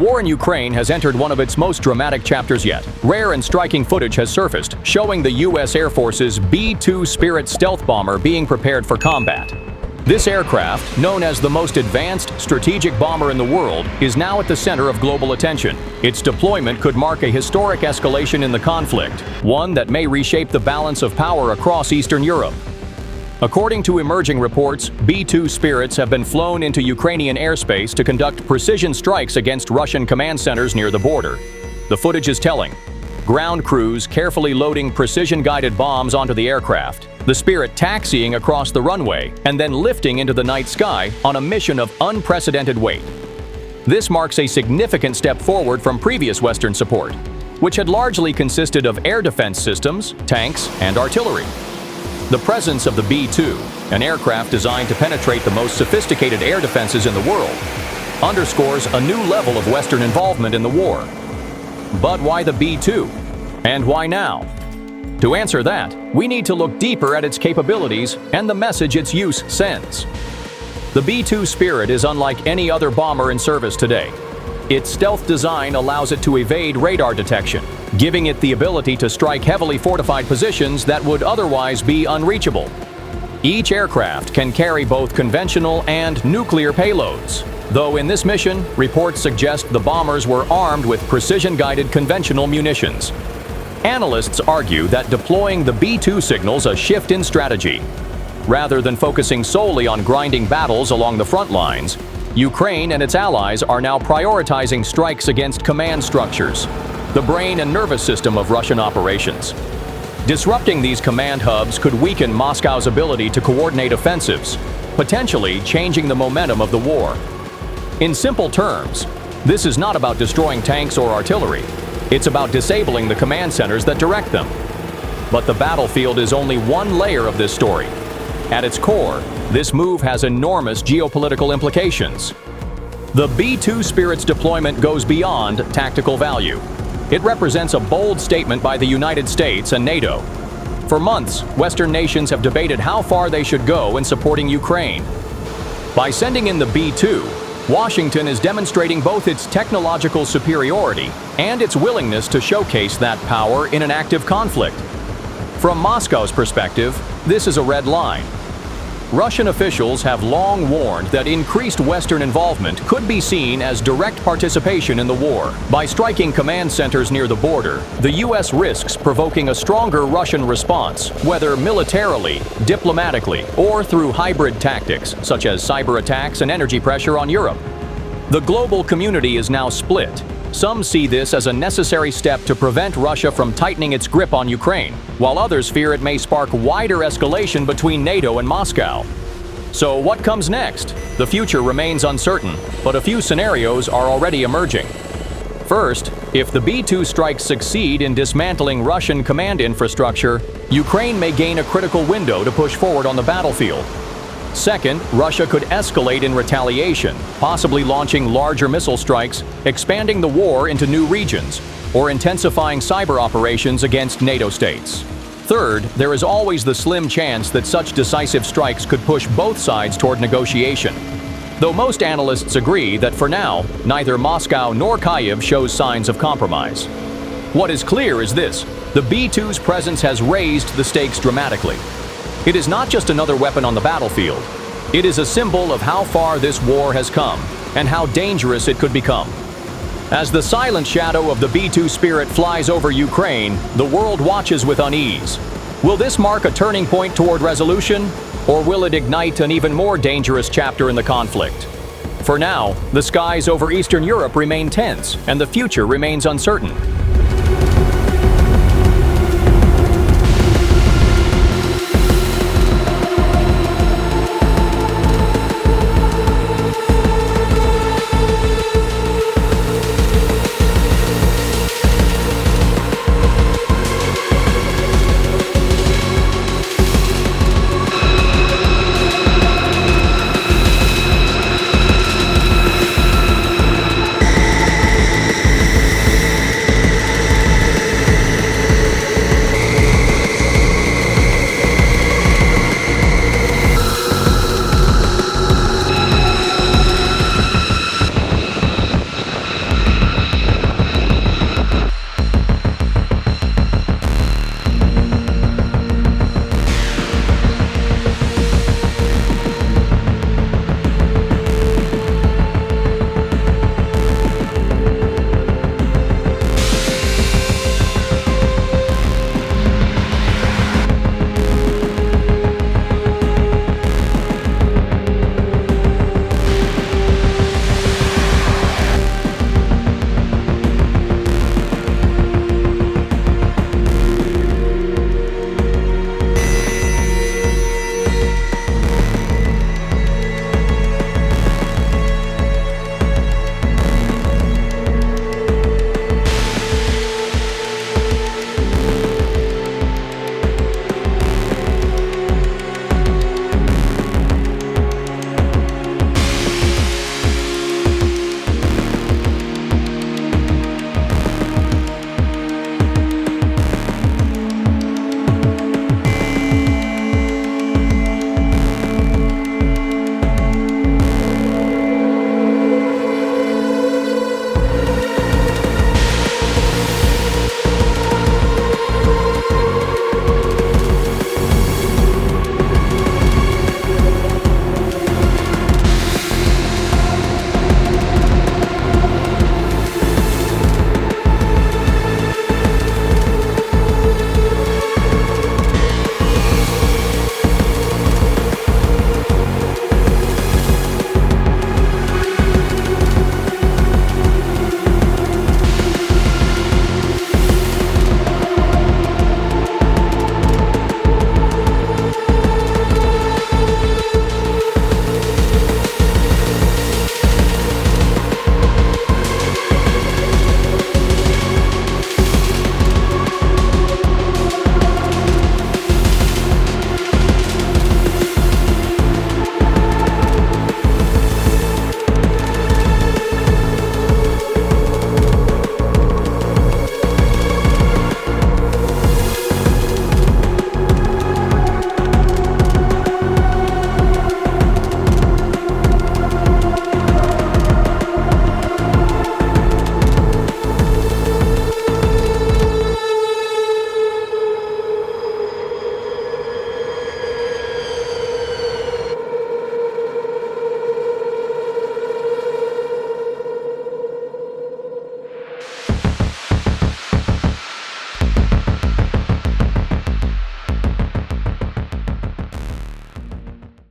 war in Ukraine has entered one of its most dramatic chapters yet. Rare and striking footage has surfaced, showing the U.S. Air Force's B-2 Spirit stealth bomber being prepared for combat. This aircraft, known as the most advanced strategic bomber in the world, is now at the center of global attention. Its deployment could mark a historic escalation in the conflict, one that may reshape the balance of power across Eastern Europe. According to emerging reports, B-2 Spirits have been flown into Ukrainian airspace to conduct precision strikes against Russian command centers near the border. The footage is telling. Ground crews carefully loading precision-guided bombs onto the aircraft, the Spirit taxiing across the runway and then lifting into the night sky on a mission of unprecedented weight. This marks a significant step forward from previous Western support, which had largely consisted of air defense systems, tanks, and artillery. The presence of the B-2, an aircraft designed to penetrate the most sophisticated air defenses in the world, underscores a new level of Western involvement in the war. But why the B-2? And why now? To answer that, we need to look deeper at its capabilities and the message its use sends. The B-2 Spirit is unlike any other bomber in service today. Its stealth design allows it to evade radar detection, giving it the ability to strike heavily fortified positions that would otherwise be unreachable. Each aircraft can carry both conventional and nuclear payloads, though in this mission, reports suggest the bombers were armed with precision-guided conventional munitions. Analysts argue that deploying the B-2 signals a shift in strategy. Rather than focusing solely on grinding battles along the front lines, Ukraine and its allies are now prioritizing strikes against command structures, the brain and nervous system of Russian operations. Disrupting these command hubs could weaken Moscow's ability to coordinate offensives, potentially changing the momentum of the war. In simple terms, this is not about destroying tanks or artillery. It's about disabling the command centers that direct them. But the battlefield is only one layer of this story. At its core, this move has enormous geopolitical implications. The B-2 Spirit's deployment goes beyond tactical value. It represents a bold statement by the United States and NATO. For months, Western nations have debated how far they should go in supporting Ukraine. By sending in the B-2, Washington is demonstrating both its technological superiority and its willingness to showcase that power in an active conflict. From Moscow's perspective, this is a red line. Russian officials have long warned that increased Western involvement could be seen as direct participation in the war. By striking command centers near the border, the U.S. risks provoking a stronger Russian response, whether militarily, diplomatically, or through hybrid tactics, such as cyber attacks and energy pressure on Europe. The global community is now split. Some see this as a necessary step to prevent Russia from tightening its grip on Ukraine, while others fear it may spark wider escalation between NATO and Moscow. So what comes next? The future remains uncertain, but a few scenarios are already emerging. First, if the B-2 strikes succeed in dismantling Russian command infrastructure, Ukraine may gain a critical window to push forward on the battlefield. Second, Russia could escalate in retaliation, possibly launching larger missile strikes, expanding the war into new regions, or intensifying cyber operations against NATO states. Third, there is always the slim chance that such decisive strikes could push both sides toward negotiation. Though most analysts agree that for now, neither Moscow nor Kyiv shows signs of compromise. What is clear is this: the B-2's presence has raised the stakes dramatically. It is not just another weapon on the battlefield. It is a symbol of how far this war has come and how dangerous it could become. As the silent shadow of the B-2 Spirit flies over Ukraine, the world watches with unease. Will this mark a turning point toward resolution, or will it ignite an even more dangerous chapter in the conflict? For now, the skies over Eastern Europe remain tense and the future remains uncertain.